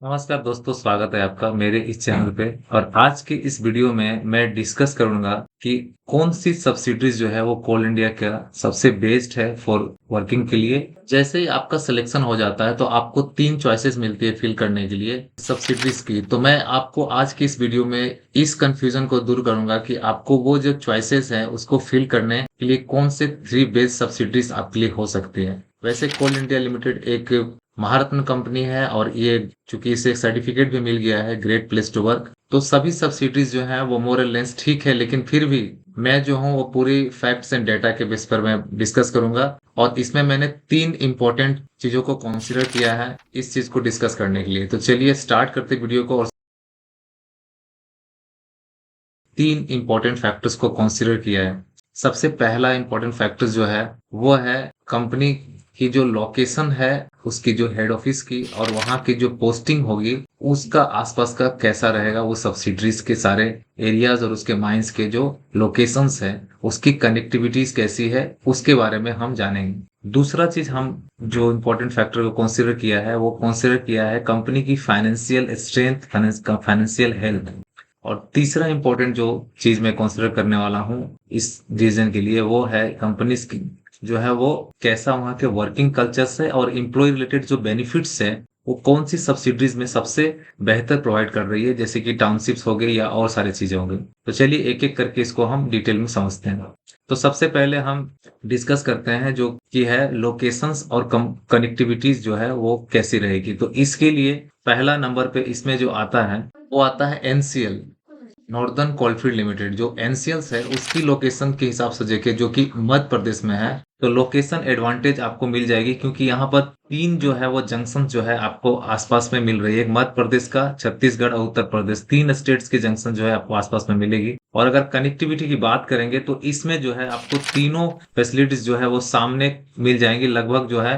नमस्कार दोस्तों, स्वागत है आपका मेरे इस चैनल पे। और आज की इस वीडियो में मैं डिस्कस करूंगा कि कौन सी सब्सिडीज जो है वो कोल इंडिया का सबसे बेस्ट है फॉर वर्किंग के लिए। जैसे ही आपका सिलेक्शन हो जाता है तो आपको तीन चॉइसेस मिलती है फिल करने के लिए सब्सिडीज की। तो मैं आपको आज की इस वीडियो में इस कंफ्यूजन को दूर करूंगा कि आपको वो जो चॉइसेस है उसको फिल करने के लिए कौन से थ्री बेस्ट सब्सिडीज आपके लिए हो सकती है। वैसे कोल इंडिया लिमिटेड एक महारत्न कंपनी है और ये चूंकि इसे सर्टिफिकेट भी मिल गया है ग्रेट प्लेस टू वर्क, तो सभी सब्सिडीज जो है वो मोर लेंस ठीक है। लेकिन फिर भी मैं जो हूँ वो पूरी फैक्ट्स एंड डेटा के बेस पर मैं डिस्कस करूंगा। और इसमें मैंने तीन इंपॉर्टेंट चीजों को कंसीडर किया है इस चीज को डिस्कस करने के लिए। तो चलिए स्टार्ट करते वीडियो को। और तीन इंपॉर्टेंट फैक्टर्स को कंसीडर किया है। सबसे पहला इंपॉर्टेंट फैक्टर जो है वो है कंपनी की जो लोकेशन है, उसकी जो हेड ऑफिस की और वहां की जो पोस्टिंग होगी उसका आसपास का कैसा रहेगा। वो सब्सिडरीज के सारे एरियाज और उसके माइंस के जो लोकेशंस है उसकी कनेक्टिविटीज कैसी है उसके बारे में हम जानेंगे। दूसरा चीज हम जो इम्पोर्टेंट फैक्टर को कंसीडर किया है वो कंसीडर किया है कंपनी की फाइनेंशियल स्ट्रेंथ, फाइनेंशियल हेल्थ। और तीसरा इंपॉर्टेंट जो चीज मैं कंसिडर करने वाला हूँ इस रीजन के लिए वो है कंपनीज की जो है वो कैसा वहाँ के वर्किंग कल्चर्स है और एम्प्लॉय रिलेटेड जो बेनिफिट्स है वो कौन सी सब्सिडीज में सबसे बेहतर प्रोवाइड कर रही है, जैसे कि टाउनशिप्स हो गई या और सारी चीजें हो गई। तो चलिए एक एक करके इसको हम डिटेल में समझते हैं। तो सबसे पहले हम डिस्कस करते हैं जो कि है लोकेशंस और कनेक्टिविटीज जो है वो कैसी रहेगी। तो इसके लिए पहला नंबर पे इसमें जो आता है वो आता है एनसीएल, नॉर्दर्न कोलफील्ड लिमिटेड। जो एनसीएल्स है उसकी लोकेशन के हिसाब से देखे जो कि मध्य प्रदेश में है, तो लोकेशन एडवांटेज आपको मिल जाएगी क्योंकि यहाँ पर तीन जो है वो जंक्शन जो है आपको आसपास में मिल रही है। एक मध्य प्रदेश का, छत्तीसगढ़ और उत्तर प्रदेश, तीन स्टेट्स के जंक्शन जो है आपको आसपास में मिलेगी। और अगर कनेक्टिविटी की बात करेंगे तो इसमें जो है आपको तीनों फैसिलिटीज जो है वो सामने मिल जाएंगी लगभग। जो है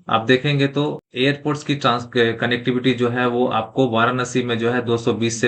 आप देखेंगे तो एयरपोर्ट्स की ट्रांस कनेक्टिविटी जो है वो आपको वाराणसी में जो है 220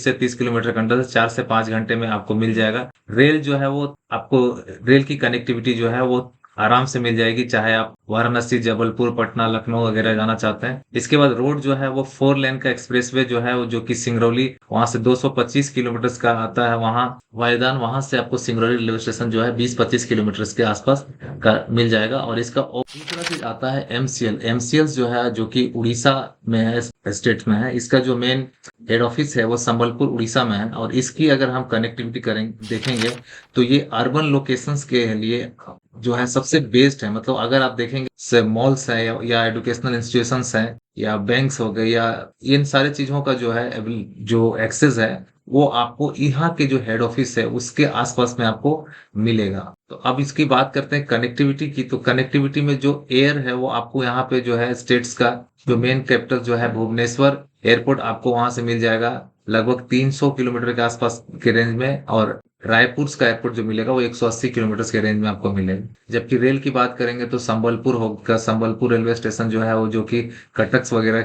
से 30 किलोमीटर के अंदर 4 से 5 घंटे में आपको मिल जाएगा। रेल जो है वो आपको, रेल की कनेक्टिविटी जो है वो आराम से मिल जाएगी, चाहे आप वाराणसी, जबलपुर, पटना, लखनऊ वगैरह जाना चाहते हैं। इसके बाद रोड जो है वो 4 लेन का एक्सप्रेसवे जो है वो जो कि सिंगरौली वहां से 225 किलोमीटर का आता है। वहां वायदान, वहां से आपको सिंगरौली रेलवे स्टेशन जो है 20-25 किलोमीटर के आसपास का मिल जाएगा। और इसका दूसरा चीज आता है एमसीएल। एमसीएल जो है जो कि उड़ीसा में है, स्टेट में है। इसका जो मेन हेड ऑफिस है वो संबलपुर उड़ीसा में है। और इसकी अगर हम कनेक्टिविटी करेंगे देखेंगे तो ये अर्बन लोकेशंस के लिए जो है सबसे बेस्ट है। मतलब अगर आप देखेंगे से मॉल्स है या एजुकेशनल इंस्टीट्यूशंस हैं या बैंक्स हो गए या इन सारे चीजों का जो है जो एक्सेस है वो आपको यहाँ के जो हेड ऑफिस है उसके आसपास में आपको मिलेगा। तो अब इसकी बात करते हैं कनेक्टिविटी की। तो कनेक्टिविटी में जो एयर है वो आपको यहाँ पे जो है स्टेट्स का जो मेन कैपिटल जो है भुवनेश्वर एयरपोर्ट आपको वहां से मिल जाएगा लगभग 300 किलोमीटर के आसपास के रेंज में। और रायपुर का एयरपोर्ट जो मिलेगा वो 180 किलोमीटर के रेंज में आपको मिलेगा। जबकि रेल की बात करेंगे तो संबलपुर होगा, संबलपुर रेलवे स्टेशन जो है वो जो कि कटक वगैरह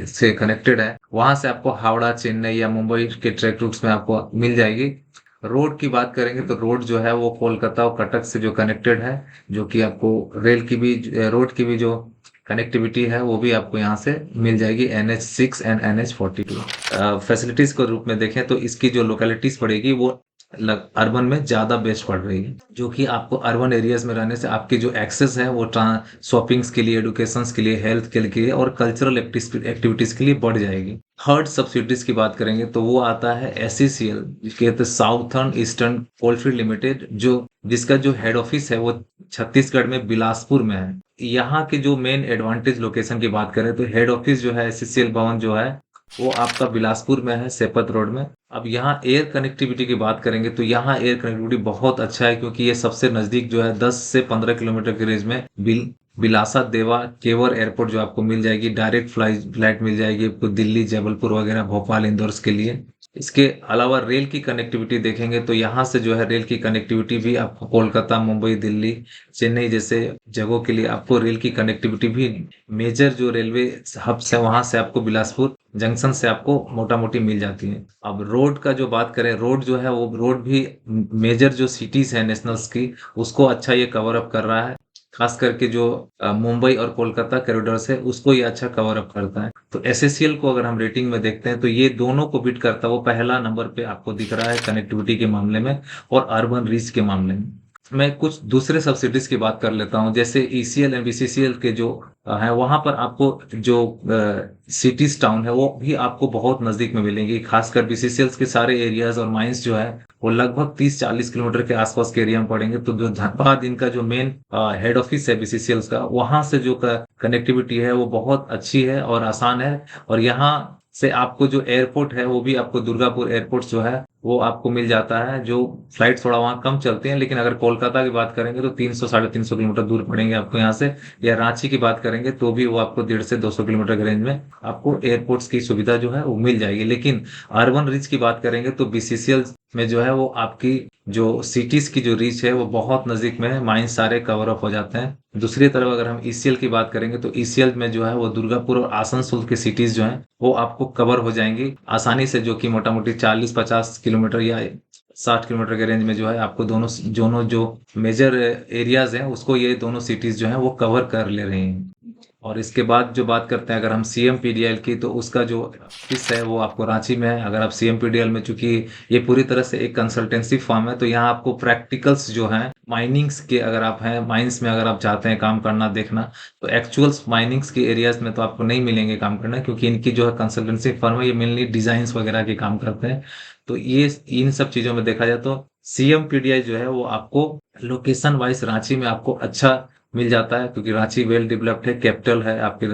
से कनेक्टेड है, वहां से आपको हावड़ा, चेन्नई या मुंबई के ट्रैक रूट्स में आपको मिल जाएगी। रोड की बात करेंगे तो रोड जो है वो कोलकाता और कटक से जो कनेक्टेड है, जो कि आपको रेल की भी, रोड की भी जो कनेक्टिविटी है वो भी आपको यहाँ से मिल जाएगी NH6 एंड NH42। फैसिलिटीज के रूप में देखें तो इसकी जो लोकेलिटीज पड़ेगी वो अर्बन में ज्यादा बेस्ट पड़ रही है, जो कि आपको अर्बन एरियाज में रहने से आपकी जो एक्सेस है वो शॉपिंग्स के लिए, एडुकेशन के लिए, हेल्थ के लिए और कल्चरल एक्टिविटीज के लिए बढ़ जाएगी। थर्ड सब्सिडीज की बात करेंगे तो वो आता है SECL, जिसके कहते हैं साउथर्न ईस्टर्न कोलफील्ड लिमिटेड, जो जिसका जो हेड ऑफिस है वो छत्तीसगढ़ में बिलासपुर में है। यहाँ के जो मेन एडवांटेज लोकेशन की बात करें तो हेड ऑफिस जो है SECL भवन जो है वो आपका बिलासपुर में है, सेपत रोड में। अब यहाँ एयर कनेक्टिविटी की बात करेंगे तो यहाँ एयर कनेक्टिविटी बहुत अच्छा है क्योंकि ये सबसे नजदीक जो है 10 से 15 किलोमीटर के रेंज में बिलासा देवा केवर एयरपोर्ट जो आपको मिल जाएगी। डायरेक्ट फ्लाइट मिल जाएगी आपको दिल्ली, जबलपुर वगैरह, भोपाल, इंदौर के लिए। इसके अलावा रेल की कनेक्टिविटी देखेंगे तो यहाँ से जो है रेल की कनेक्टिविटी भी आपको कोलकाता, मुंबई, दिल्ली, चेन्नई जैसे जगहों के लिए आपको रेल की कनेक्टिविटी भी मेजर जो रेलवे हब्स है वहां से आपको बिलासपुर जंक्शन से आपको मोटा मोटी मिल जाती है। अब रोड का जो बात करें, रोड जो है वो रोड भी मेजर जो सिटीज है नेशनल्स की उसको अच्छा ये कवर अप कर रहा है। खास करके जो मुंबई और कोलकाता कॉरिडोर्स है उसको ये अच्छा कवर अप करता है। तो एसएससीएल को अगर हम रेटिंग में देखते हैं तो ये दोनों को बीट करता है, वो पहला नंबर पे आपको दिख रहा है कनेक्टिविटी के मामले में और अर्बन रीच के मामले में। मैं कुछ दूसरे सब्सिडीज की बात कर लेता हूँ, जैसे ईसीएल एंड बीसीसीएल के जो है वहां पर आपको जो सिटीज टाउन है वो भी आपको बहुत नजदीक में मिलेंगी। खासकर बीसीसीएल के सारे एरियाज और माइंस जो है वो लगभग 30-40 किलोमीटर के आसपास के एरिया में पड़ेंगे। तो जो धनबाद इनका जो मेन हेड ऑफिस है बीसीसीएल का, वहां से जो कनेक्टिविटी है वो बहुत अच्छी है और आसान है। और यहाँ से आपको जो एयरपोर्ट है वो भी आपको दुर्गापुर एयरपोर्ट जो है वो आपको मिल जाता है। जो फ्लाइट थोड़ा वहाँ कम चलते हैं, लेकिन अगर कोलकाता की बात करेंगे तो 300-350 किलोमीटर दूर पड़ेंगे आपको यहाँ से। या रांची की बात करेंगे तो भी वो आपको 150 से 200 किलोमीटर के रेंज में आपको एयरपोर्ट्स की सुविधा जो है वो मिल जाएगी। लेकिन अर्बन रीच की बात करेंगे तो बीसीसीएल में जो है वो आपकी जो सिटीज की जो रीच है वो बहुत नजदीक में है, माइंस सारे कवर अप हो जाते हैं। दूसरी तरफ अगर हम ईसीएल की बात करेंगे तो ईसीएल में जो है वो दुर्गापुर और आसनसोल की सिटीज जो हैं वो आपको कवर हो जाएंगी आसानी से, जो कि मोटा मोटी 40-50 किलोमीटर या 60 किलोमीटर के रेंज में जो है आपको दोनों दोनों जो मेजर एरियाज हैं उसको ये दोनों सिटीज जो हैं वो कवर कर ले रही हैं। और इसके बाद जो बात करते हैं अगर हम सीएमपीडीएल की, तो उसका जो ऑफिस है वो आपको रांची में है। अगर आप सीएमपीडीएल में, चूंकि ये पूरी तरह से एक कंसल्टेंसी फर्म है, तो यहाँ आपको प्रैक्टिकल्स जो हैं माइनिंग्स के, अगर आप हैं माइंस में अगर आप चाहते हैं काम करना देखना, तो एक्चुअल्स माइनिंग्स के एरियाज में तो आपको नहीं मिलेंगे काम करना, क्योंकि इनकी जो है कंसल्टेंसी फर्म है ये मेनली डिजाइंस वगैरह के काम करते हैं। तो ये इन सब चीजों में देखा जाए तो सीएमपीडीआई जो है वो आपको लोकेशन वाइज रांची में आपको अच्छा मिल जाता है, क्योंकि रांची वेल डेवलप्ड है, कैपिटल है आपके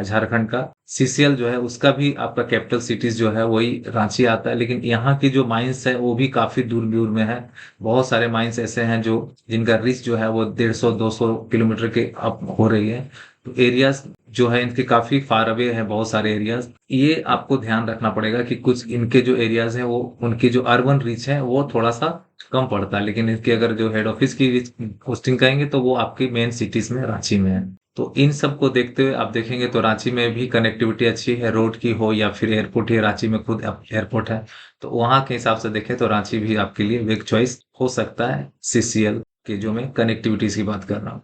झारखंड का। सीसीएल जो है उसका भी आपका कैपिटल सिटीज जो है वही रांची आता है, लेकिन यहाँ की जो माइंस है वो भी काफी दूर दूर में है। बहुत सारे माइंस ऐसे हैं जो जिनका रीच जो है वो 150-200 किलोमीटर के अप हो रही है। तो एरियाज जो है इनके काफी फार अवे है, बहुत सारे एरियाज। ये आपको ध्यान रखना पड़ेगा कि कुछ इनके जो एरियाज हैं वो उनकी जो अर्बन रीच है वो थोड़ा सा कम पड़ता है, लेकिन इसकी अगर जो हेड ऑफिस की पोस्टिंग करेंगे तो वो आपकी मेन सिटीज में रांची में है। तो इन सब को देखते हुए आप देखेंगे तो रांची में भी कनेक्टिविटी अच्छी है, रोड की हो या फिर एयरपोर्ट ही, रांची में खुद एयरपोर्ट है। तो वहां के हिसाब से देखें तो रांची भी आपके लिए एक चॉइस हो सकता है सीसीएल के, जो मैं कनेक्टिविटीज की बात कर रहा हूँ।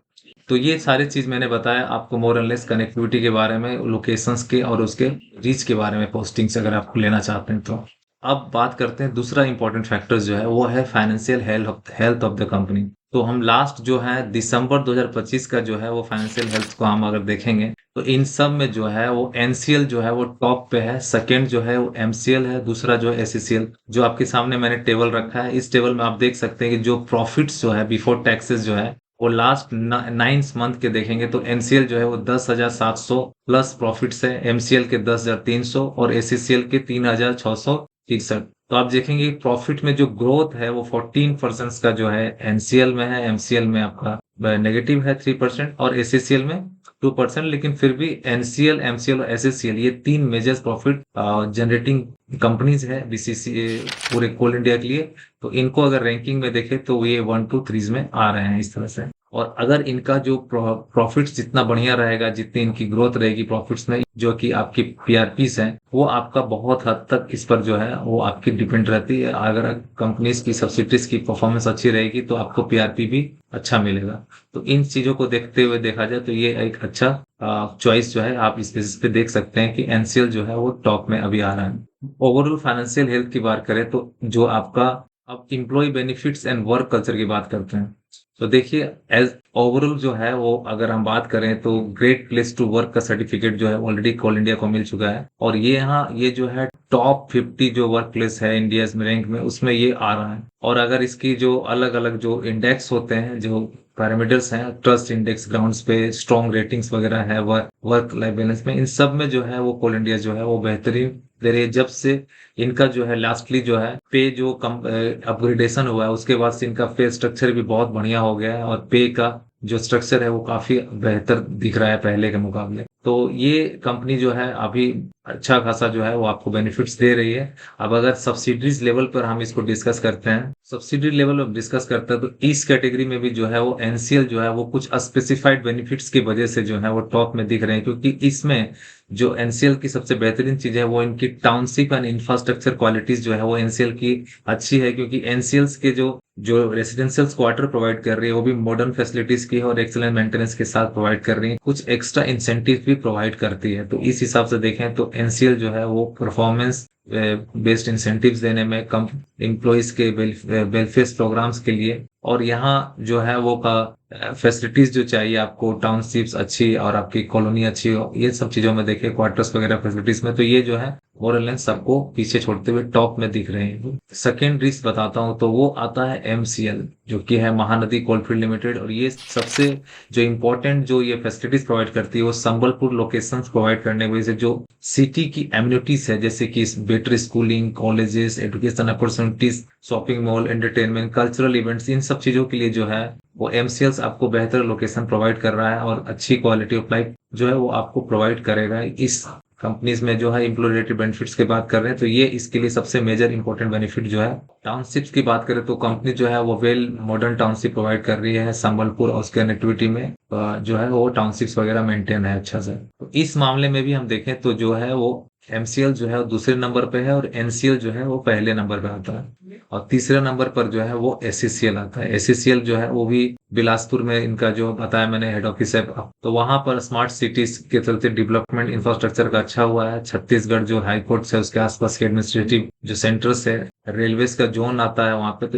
तो ये सारी चीज मैंने बताया आपको मोर एंड लेस कनेक्टिविटी के बारे में, लोकेशंस के और उसके रीच के बारे में पोस्टिंग से, अगर आपको लेना चाहते हैं तो। अब बात करते हैं दूसरा इंपॉर्टेंट फैक्टर जो है वो है financial health of the company. तो हम लास्ट जो है दिसंबर 2025 का जो है वो फाइनेंशियल हेल्थ को हम अगर देखेंगे तो इन सब में जो है वो एनसीएल जो है वो टॉप पे है, सेकंड जो है वो एमसीएल है, दूसरा जो है एससीएल। जो आपके सामने मैंने टेबल रखा है, इस टेबल में आप देख सकते हैं कि जो प्रॉफिट्स जो है बिफोर टैक्सेस जो है वो लास्ट 9 मंथ के देखेंगे तो एनसीएल जो है वो 10,700 प्लस प्रॉफिट्स है, एमसीएल के 10,300 और एससीएल के 3,663। तो आप देखेंगे प्रॉफिट में जो ग्रोथ है वो 14% का जो है एनसीएल में है, एमसीएल में आपका नेगेटिव है 3% और एससीएल में 2%। लेकिन फिर भी एनसीएल, एमसीएल और एससीएल ये तीन मेजर प्रॉफिट जनरेटिंग कंपनीज है बीसीसी पूरे कोल इंडिया के लिए। तो इनको अगर रैंकिंग में देखें तो ये 1-2-3 में आ रहे हैं इस तरह से। और अगर इनका जो प्रॉफिट्स जितना बढ़िया रहेगा, जितनी इनकी ग्रोथ रहेगी प्रॉफिट्स में, जो कि आपकी पीआरपीस है, वो आपका बहुत हद तक इस पर जो है वो आपकी डिपेंड रहती है। अगर कंपनीज की सब्सिडीज की परफॉर्मेंस अच्छी रहेगी तो आपको पीआरपी भी अच्छा मिलेगा। तो इन चीजों को देखते हुए देखा जाए तो ये एक अच्छा चॉइस जो है आप इस बेसिस पे देख सकते हैं कि एनसीएल जो है वो टॉप में अभी आ रहा है। ओवरऑल फाइनेंशियल हेल्थ की बात करें तो जो आपका, अब employee benefits and work culture की बात करते हैं तो देखिए एज ओवरऑल जो है वो अगर हम बात करें तो ग्रेट प्लेस टू वर्क का सर्टिफिकेट जो है ऑलरेडी कोल इंडिया को मिल चुका है। और ये यहाँ ये जो है टॉप 50 जो वर्क प्लेस है इंडिया में रैंक में, उसमें ये आ रहा है। और अगर इसकी जो अलग अलग जो इंडेक्स होते हैं, जो पैरामीटर्स हैं, ट्रस्ट इंडेक्स, ग्राउंड्स पे स्ट्रॉन्ग रेटिंग्स वगैरह है, वर्क लाइफ बैलेंस में, इन सब में जो है वो कोल इंडिया जो है वो बेहतरीन दे रही है। जब से इनका जो है लास्टली जो है पे जो अपग्रेडेशन हुआ है उसके बाद से इनका पे स्ट्रक्चर भी बहुत बढ़िया हो गया है, और पे का जो स्ट्रक्चर है वो काफी बेहतर दिख रहा है पहले के मुकाबले। तो ये कंपनी जो है अभी अच्छा खासा जो है वो आपको बेनिफिट्स दे रही है। अब अगर सब्सिडीज लेवल पर हम इसको डिस्कस करते हैं, सब्सिडी लेवल पर डिस्कस करते हैं, तो इस कैटेगरी में भी जो है वो एनसीएल जो है वो कुछ स्पेसिफाइड बेनिफिट्स की वजह से जो है वो टॉप में दिख रहे हैं, क्योंकि इसमें जो एनसीएल की सबसे बेहतरीन चीज है वो इनकी टाउनशिप एंड इंफ्रास्ट्रक्चर क्वालिटीज जो है वो एनसीएल की अच्छी है, क्योंकि एनसीएल्स के जो जो रेसिडेंशियल क्वार्टर प्रोवाइड कर रही है वो भी मॉडर्न फैसिलिटीज की है और एक्सीलेंट मेंटेनेंस के साथ प्रोवाइड कर रही है, कुछ एक्स्ट्रा इंसेंटिव भी प्रोवाइड करती है। तो इस हिसाब से देखें तो एनसीएल जो है वो परफॉर्मेंस बेस्ड इंसेंटिव्स देने में, कम एम्प्लॉयज के वेलफेयर प्रोग्राम्स के लिए, और यहाँ जो है वो का फैसिलिटीज जो चाहिए आपको, टाउनशिप्स अच्छी और आपकी कॉलोनी अच्छी हो, ये सब चीजों में देखिए, क्वार्टर्स वगैरह फैसिलिटीज में, तो ये जो है ओवरऑल सबको पीछे छोड़ते हुए टॉप में दिख रहे हैं। सेकेंड लिस्ट बताता हूँ तो वो आता है एमसीएल, जो कि है महानदी कोलफील्ड लिमिटेड। और ये सबसे जो इम्पोर्टेंट जो ये फैसिलिटीज प्रोवाइड करती है वो संबलपुर लोकेशंस प्रोवाइड करने की वजह से जो सिटी की एम्यूनिटीज है, जैसे कि better schooling, colleges, education opportunities, shopping mall, entertainment, cultural events, इन सब चीजों के लिए जो है वो एमसीएल्स आपको बेहतर लोकेशन प्रोवाइड कर रहा है और अच्छी क्वालिटी ऑफ लाइफ जो है वो आपको प्रोवाइड करेगा। इस कंपनीज में जो है एम्प्लॉय रिलेटेड बेनिफिट्स की बात कर रहे हैं तो ये इसके लिए सबसे मेजर इंपॉर्टेंट बेनिफिट जो है। टाउनशिप्स की बात करें तो कंपनी जो है वो वेल मॉडर्न टाउनशिप प्रोवाइड कर रही है संबलपुर, और उसके कनेक्टिविटी में जो है वो टाउनशिप्स वगैरह मेंटेन है अच्छा से। तो इस मामले में भी हम देखें तो जो है वो एमसीएल जो है वो दूसरे नंबर पे है और एनसीएल जो है वो पहले नंबर पे आता है, और तीसरे नंबर पर जो है वो एससीसीएल आता है। एससीसीएल जो है वो भी बिलासपुर में इनका जो बताया मैंने हेड ऑफिस है, तो वहां पर स्मार्ट सिटीज के चलते डेवलपमेंट इंफ्रास्ट्रक्चर का अच्छा हुआ है। छत्तीसगढ़ जो हाई कोर्ट है उसके आसपास के एडमिनिस्ट्रेटिव जो सेंटर्स है, रेलवेज का जोन आता है वहां पे, तो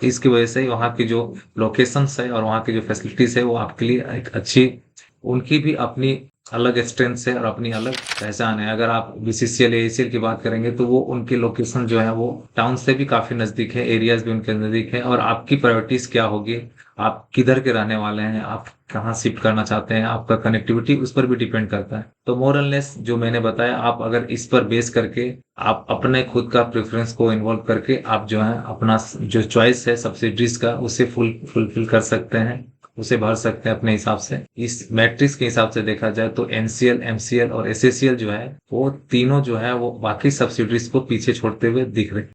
इसकी वजह से वहाँ की जो लोकेशन है और वहाँ की जो फैसिलिटीज है वो आपके लिए एक अच्छी, उनकी भी अपनी अलग स्ट्रेंथ है और अपनी अलग पहचान है। अगर आप बीसीसीएल एसीएल की बात करेंगे तो वो उनके लोकेशन जो है वो टाउन से भी काफी नजदीक है, एरियाज भी उनके नजदीक है, और आपकी प्रायोरिटीज क्या होगी, आप किधर के रहने वाले हैं, आप कहाँ शिफ्ट करना चाहते हैं, आपका कनेक्टिविटी उस पर भी डिपेंड करता है। तो मोर एंड लेस जो मैंने बताया, आप अगर इस पर बेस करके आप अपने खुद का प्रेफरेंस को इन्वॉल्व करके आप जो है अपना जो चॉइस है सब्सिडीज का उसे फुलफिल कर सकते हैं, उसे भर सकते हैं अपने हिसाब से। इस मैट्रिक्स के हिसाब से देखा जाए तो एनसीएल, एमसीएल और एसएसीएल जो है वो तीनों जो है वो बाकी सब्सिडीज को पीछे छोड़ते हुए दिख रहे हैं।